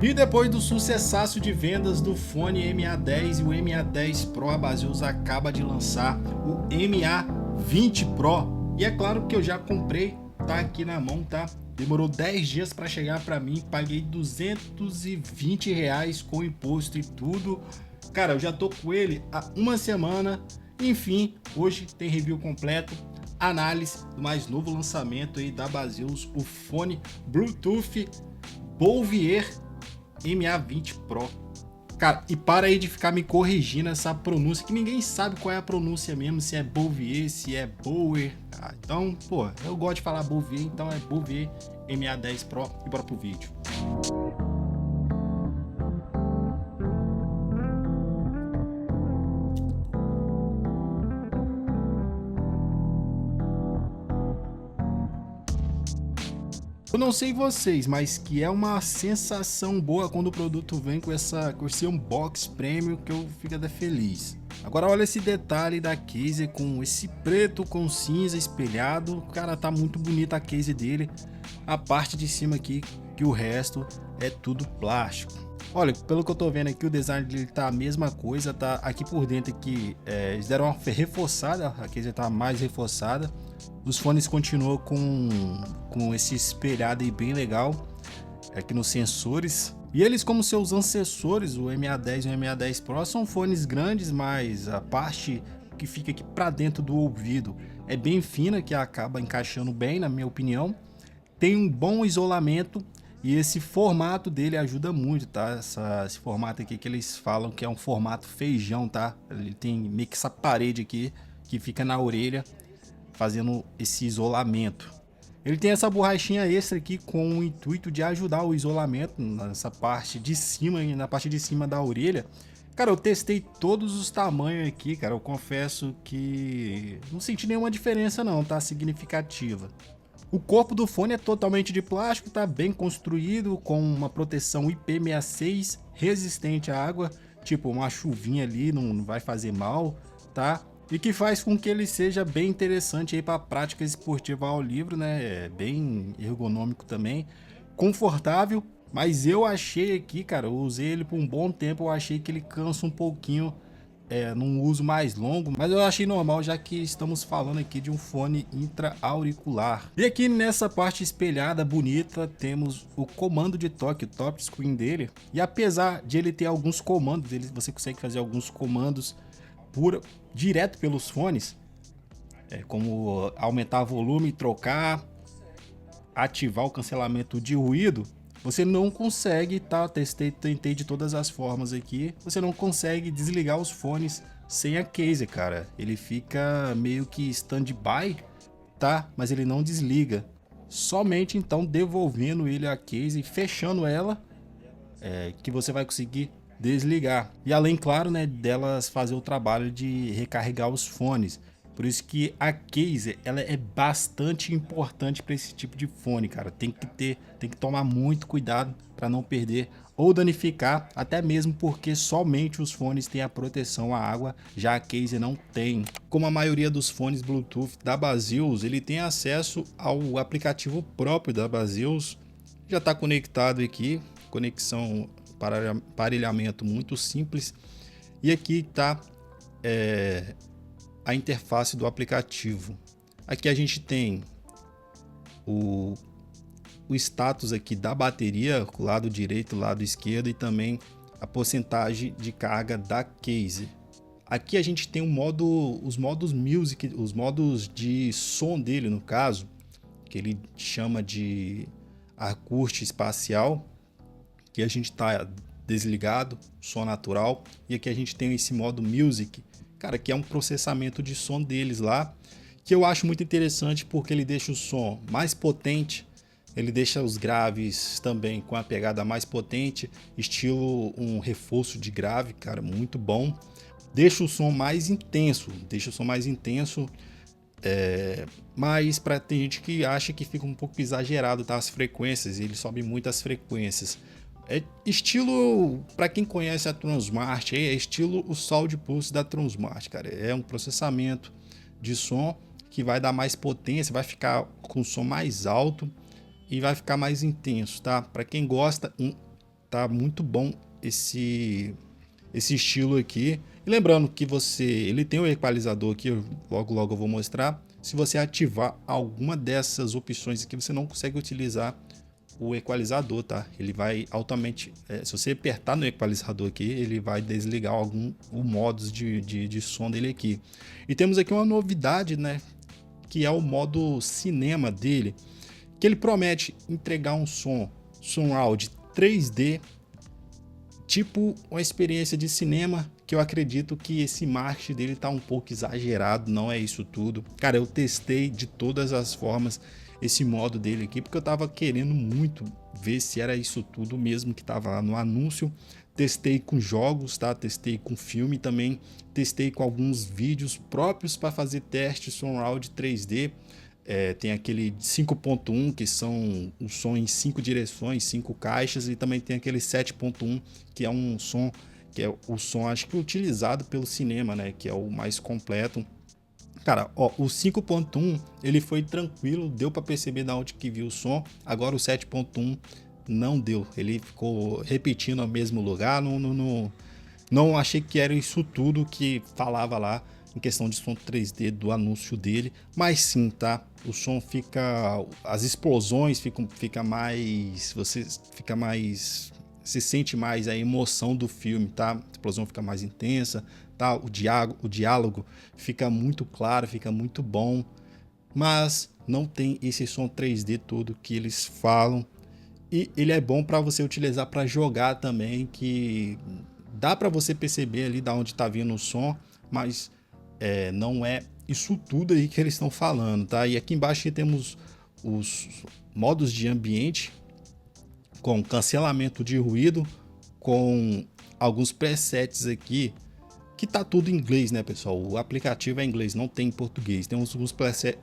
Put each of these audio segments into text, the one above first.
E depois do sucessaço de vendas do fone MA10 e o MA10 Pro, a Baseus acaba de lançar o MA20 Pro. E é claro que eu já comprei, tá aqui na mão, tá? Demorou 10 dias para chegar para mim, paguei R$ 220 com imposto e tudo. Cara, eu já tô com ele há uma semana. Enfim, hoje tem review completo, análise do mais novo lançamento aí da Baseus, o fone Bluetooth Bouvier MA20 Pro. Cara, e para aí de ficar me corrigindo essa pronúncia, que ninguém sabe qual é a pronúncia mesmo, se é Bouvier, se é Bower. Então, pô, eu gosto de falar Bouvier, então é Bouvier MA10 Pro e bora pro vídeo. Eu não sei vocês, mas que é uma sensação boa quando o produto vem com esse unbox premium, que eu fico até feliz. Agora olha esse detalhe da case com esse preto com cinza espelhado. Cara, tá muito bonita a case dele. A parte de cima aqui, que o resto é tudo plástico. Olha, pelo que eu tô vendo aqui, o design dele tá a mesma coisa, tá aqui por dentro aqui, eles deram uma reforçada, a case tá mais reforçada. Os fones continuam com esse espelhado aí bem legal aqui nos sensores. E eles, como seus antecessores, o MA10 e o MA10 Pro, são fones grandes, mas a parte que fica aqui para dentro do ouvido é bem fina, que acaba encaixando bem, na minha opinião. Tem um bom isolamento e esse formato dele ajuda muito, tá? Esse formato aqui que eles falam que é um formato feijão, tá? Ele tem meio que essa parede aqui que fica na orelha, fazendo esse isolamento. Ele tem essa borrachinha extra aqui com o intuito de ajudar o isolamento nessa parte de cima, na parte de cima da orelha. Cara, eu testei todos os tamanhos aqui, cara. Eu confesso que não senti nenhuma diferença não, tá? Significativa. O corpo do fone é totalmente de plástico, tá bem construído, com uma proteção IP66 resistente à água, tipo uma chuvinha ali não vai fazer mal, tá? E que faz com que ele seja bem interessante aí para a prática esportiva ao livre, né? É bem ergonômico também, confortável, mas eu achei aqui, cara, eu usei ele por um bom tempo, eu achei que ele cansa um pouquinho num uso mais longo, mas eu achei normal, já que estamos falando aqui de um fone intra-auricular. E aqui nessa parte espelhada bonita temos o comando de toque, o top screen dele, e apesar de ele ter alguns comandos, você consegue fazer alguns comandos direto pelos fones, como aumentar o volume, trocar, ativar o cancelamento de ruído. Você não consegue, tá? Tentei de todas as formas aqui. Você não consegue desligar os fones sem a case, cara. Ele fica meio que stand-by, tá? Mas ele não desliga. Somente então devolvendo ele a case e fechando ela, que você vai conseguir desligar. E além, claro, né, delas fazer o trabalho de recarregar os fones. Por isso que a case, ela é bastante importante para esse tipo de fone, cara. Tem que tomar muito cuidado para não perder ou danificar, até mesmo porque somente os fones têm a proteção à água, já a case não tem. Como a maioria dos fones Bluetooth da Baseus, ele tem acesso ao aplicativo próprio da Baseus. Já está conectado aqui, conexão para aparelhamento muito simples. E aqui está a interface do aplicativo. Aqui a gente tem o status aqui da bateria, lado direito, lado esquerdo, e também a porcentagem de carga da case. Aqui a gente tem os modos music, os modos de som dele, no caso, que ele chama de acústico espacial, que a gente está desligado, som natural, e aqui a gente tem esse modo music, cara, que é um processamento de som deles lá, que eu acho muito interessante porque ele deixa o som mais potente, ele deixa os graves também com a pegada mais potente, estilo um reforço de grave, cara, muito bom. Deixa o som mais intenso, mas tem gente que acha que fica um pouco exagerado, tá? As frequências, ele sobe muitas frequências. É estilo, para quem conhece a Transmart, é estilo o Sound Pulse da Transmart, cara. É um processamento de som que vai dar mais potência, vai ficar com som mais alto e vai ficar mais intenso, tá? Para quem gosta, tá muito bom esse estilo aqui. E lembrando que ele tem o equalizador aqui, logo logo eu vou mostrar. Se você ativar alguma dessas opções aqui, você não consegue utilizar o equalizador, tá? Ele vai altamente, se você apertar no equalizador aqui, ele vai desligar o modos de som dele aqui. E temos aqui uma novidade, né? Que é o modo cinema dele, que ele promete entregar um surround 3D, tipo uma experiência de cinema, que eu acredito que esse marketing dele tá um pouco exagerado, não é isso tudo. Cara, eu testei de todas as formas esse modo dele aqui, porque eu tava querendo muito ver se era isso tudo mesmo que tava lá no anúncio. Testei com jogos, tá? Testei com filme também, testei com alguns vídeos próprios para fazer teste surround 3D. Tem aquele 5.1 que são um som em 5 direções, 5 caixas, e também tem aquele 7.1 que é um som que é o som acho que utilizado pelo cinema, né, que é o mais completo. Cara, ó, o 5.1 ele foi tranquilo, deu para perceber da onde que viu o som. Agora o 7.1 não deu, ele ficou repetindo no mesmo lugar, não achei que era isso tudo que falava lá em questão de som 3D do anúncio dele, mas sim, tá? O som fica, as explosões fica mais, se sente mais a emoção do filme, tá? A explosão fica mais intensa, tá? O diálogo fica muito claro, fica muito bom, mas não tem esse som 3D todo que eles falam. E ele é bom para você utilizar para jogar também, que dá para você perceber ali da onde tá vindo o som, mas não é isso tudo aí que eles estão falando, tá? E aqui embaixo temos os modos de ambiente com cancelamento de ruído, com alguns presets aqui, que tá tudo em inglês, né, pessoal? O aplicativo é em inglês, não tem em português. Tem alguns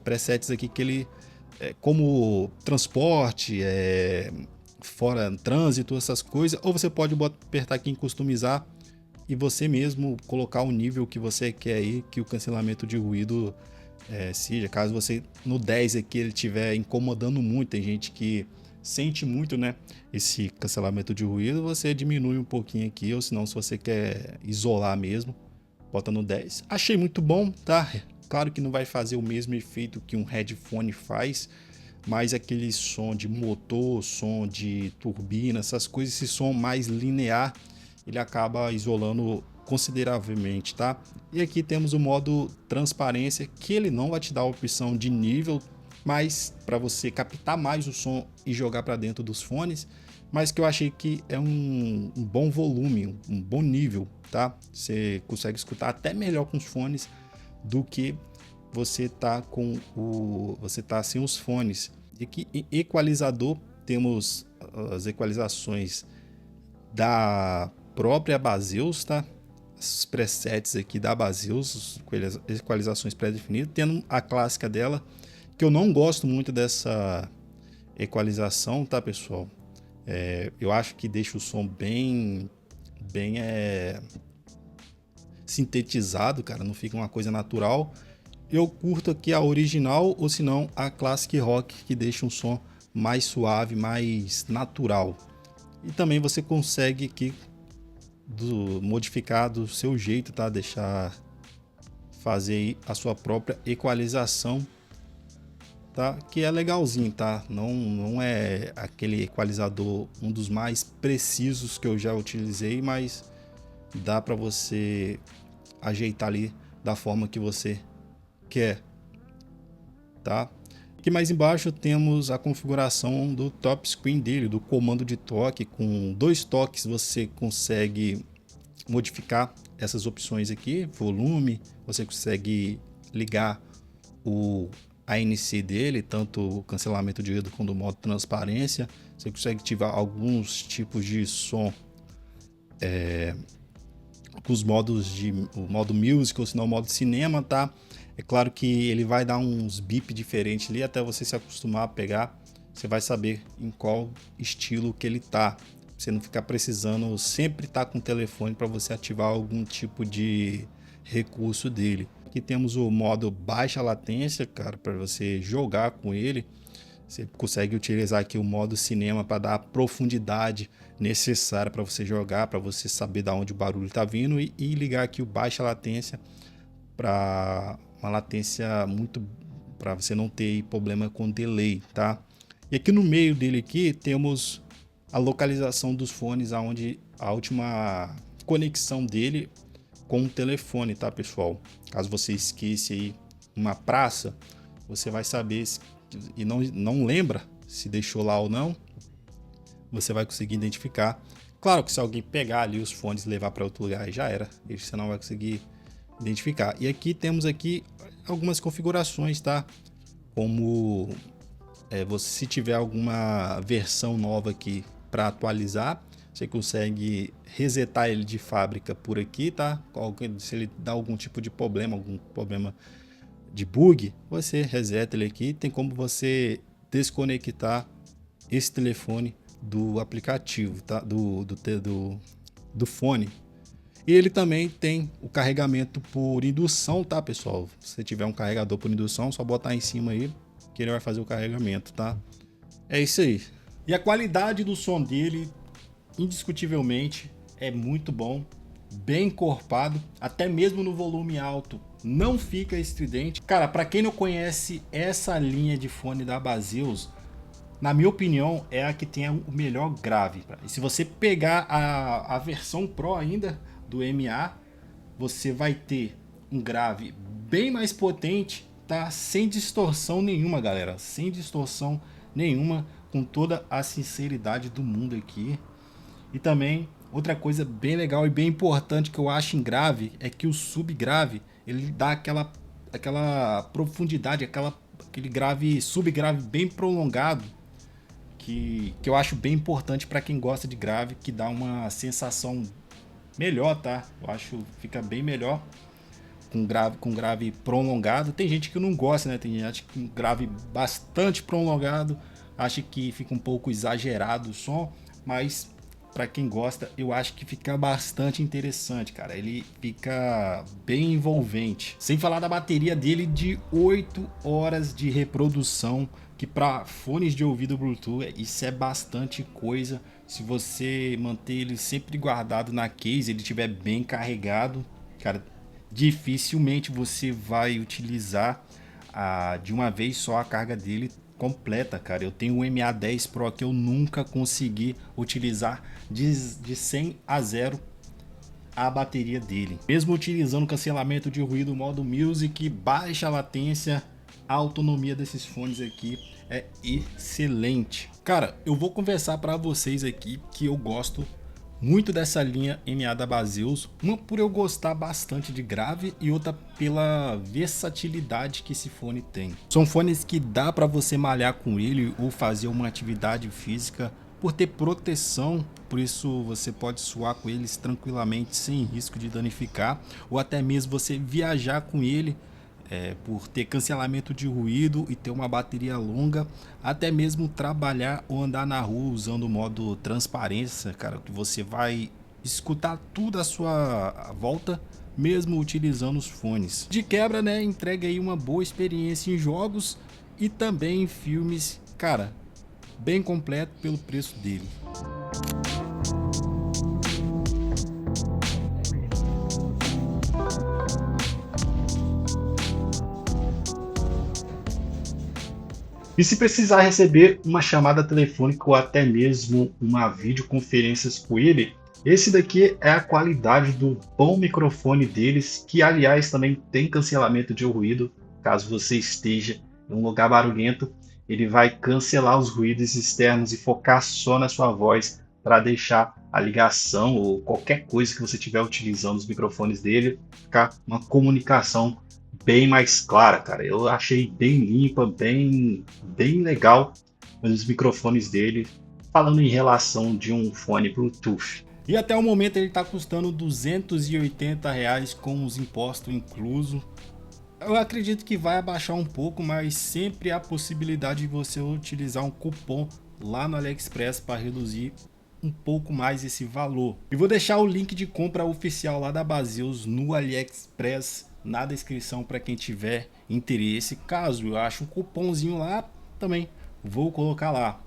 presets aqui que ele, como transporte, fora trânsito, essas coisas, ou você pode apertar aqui em customizar e você mesmo colocar o nível que você quer aí, que o cancelamento de ruído seja. Caso você no 10 aqui ele estiver incomodando muito, tem gente que sente muito, né, esse cancelamento de ruído, você diminui um pouquinho aqui, ou senão se você quer isolar mesmo, bota no 10. Achei muito bom, tá? Claro que não vai fazer o mesmo efeito que um headphone faz, mas aquele som de motor, som de turbina, essas coisas, esse som mais linear, ele acaba isolando consideravelmente, tá? E aqui temos o modo transparência, que ele não vai te dar a opção de nível, mas para você captar mais o som e jogar para dentro dos fones, mas que eu achei que é um bom volume, um bom nível, tá? Você consegue escutar até melhor com os fones do que você tá sem os fones. E aqui em equalizador temos as equalizações da própria Baseus, tá? Os presets aqui da Baseus, equalizações pré-definidas, tendo a clássica dela, que eu não gosto muito dessa equalização, tá, pessoal? Eu acho que deixa o som bem sintetizado, cara, não fica uma coisa natural. Eu curto aqui a original, ou se não a Classic Rock, que deixa um som mais suave, mais natural. E também você consegue aqui modificar do seu jeito, tá? Fazer aí a sua própria equalização, tá? Que é legalzinho, tá? Não é aquele equalizador um dos mais precisos que eu já utilizei, mas dá para você ajeitar ali da forma que você quer, tá? Aqui mais embaixo temos a configuração do top screen dele, do comando de toque. Com 2 toques você consegue modificar essas opções aqui, volume, você consegue ligar o ANC dele, tanto o cancelamento de ruído quanto o modo transparência. Você consegue ativar alguns tipos de som com os modos o modo music, ou se não o modo cinema, tá? É claro que ele vai dar uns bip diferentes ali até você se acostumar a pegar. Você vai saber em qual estilo que ele tá. Você não ficar precisando sempre estar com o telefone para você ativar algum tipo de recurso dele. Aqui temos o modo baixa latência, cara, para você jogar com ele. Você consegue utilizar aqui o modo cinema para dar a profundidade necessária para você jogar, para você saber de onde o barulho está vindo e ligar aqui o baixa latência para uma latência muito, para você não ter problema com delay, tá? E aqui no meio dele aqui temos a localização dos fones, aonde a última conexão dele com o telefone, tá, pessoal? Caso você esqueça aí uma praça, você vai saber e não lembra se deixou lá ou não, você vai conseguir identificar. Claro que se alguém pegar ali os fones e levar para outro lugar, já era, você não vai conseguir identificar. E aqui temos aqui algumas configurações, tá? Como você, se tiver alguma versão nova aqui para atualizar, você consegue resetar ele de fábrica por aqui, tá? Se ele dá algum tipo de problema, algum problema de bug, você reseta ele aqui. Tem como você desconectar esse telefone do aplicativo, tá? Do fone. E ele também tem o carregamento por indução, tá, pessoal? Se você tiver um carregador por indução, só botar em cima aí que ele vai fazer o carregamento, tá? É isso aí. E a qualidade do som dele, indiscutivelmente, é muito bom, bem encorpado, até mesmo no volume alto não fica estridente. Cara, para quem não conhece essa linha de fone da Baseus, na minha opinião é a que tem o melhor grave. E se você pegar a versão Pro ainda do MA, você vai ter um grave bem mais potente, tá? Sem distorção nenhuma, galera, sem distorção nenhuma, com toda a sinceridade do mundo aqui. E também outra coisa bem legal e bem importante que eu acho em grave é que o subgrave ele dá aquela profundidade, aquele grave, subgrave bem prolongado, que eu acho bem importante para quem gosta de grave, que dá uma sensação melhor, tá? Eu acho que fica bem melhor com grave prolongado. Tem gente que não gosta, né? Tem gente que grave bastante prolongado acha que fica um pouco exagerado o som, mas para quem gosta, eu acho que fica bastante interessante, cara. Ele fica bem envolvente. Sem falar da bateria dele de 8 horas de reprodução, que para fones de ouvido Bluetooth, isso é bastante coisa. Se você manter ele sempre guardado na case, ele estiver bem carregado, cara, dificilmente você vai utilizar de uma vez só a carga dele completa, cara. Eu tenho o MA10 Pro que eu nunca consegui utilizar de 100 a 0 a bateria dele. Mesmo utilizando cancelamento de ruído, modo Music, baixa latência, a autonomia desses fones aqui é excelente. Cara, eu vou conversar para vocês aqui que eu gosto muito dessa linha MA da Baseus, uma por eu gostar bastante de grave e outra pela versatilidade que esse fone tem. São fones que dá para você malhar com ele ou fazer uma atividade física por ter proteção, por isso você pode suar com eles tranquilamente sem risco de danificar, ou até mesmo você viajar com ele por ter cancelamento de ruído e ter uma bateria longa, até mesmo trabalhar ou andar na rua usando o modo transparência, cara, que você vai escutar tudo à sua volta, mesmo utilizando os fones. De quebra, né, entrega aí uma boa experiência em jogos e também em filmes, cara, bem completo pelo preço dele. E se precisar receber uma chamada telefônica ou até mesmo uma videoconferência com ele, esse daqui é a qualidade do bom microfone deles, que aliás também tem cancelamento de ruído. Caso você esteja em um lugar barulhento, ele vai cancelar os ruídos externos e focar só na sua voz para deixar a ligação ou qualquer coisa que você estiver utilizando os microfones dele ficar uma comunicação bem mais clara, cara. Eu achei bem limpa, bem legal os microfones dele, falando em relação de um fone Bluetooth. E até o momento ele está custando R$280 com os impostos incluso. Eu acredito que vai abaixar um pouco, mas sempre há a possibilidade de você utilizar um cupom lá no AliExpress para reduzir um pouco mais esse valor. E vou deixar o link de compra oficial lá da Baseus no AliExpress na descrição para quem tiver interesse. Caso eu ache um cupomzinho lá, também vou colocar lá.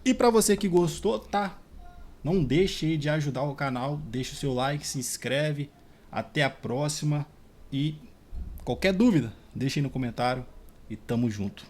E para você que gostou, tá? Não deixe de ajudar o canal, deixa o seu like, se inscreve. Até a próxima e qualquer dúvida, deixe aí no comentário e tamo junto.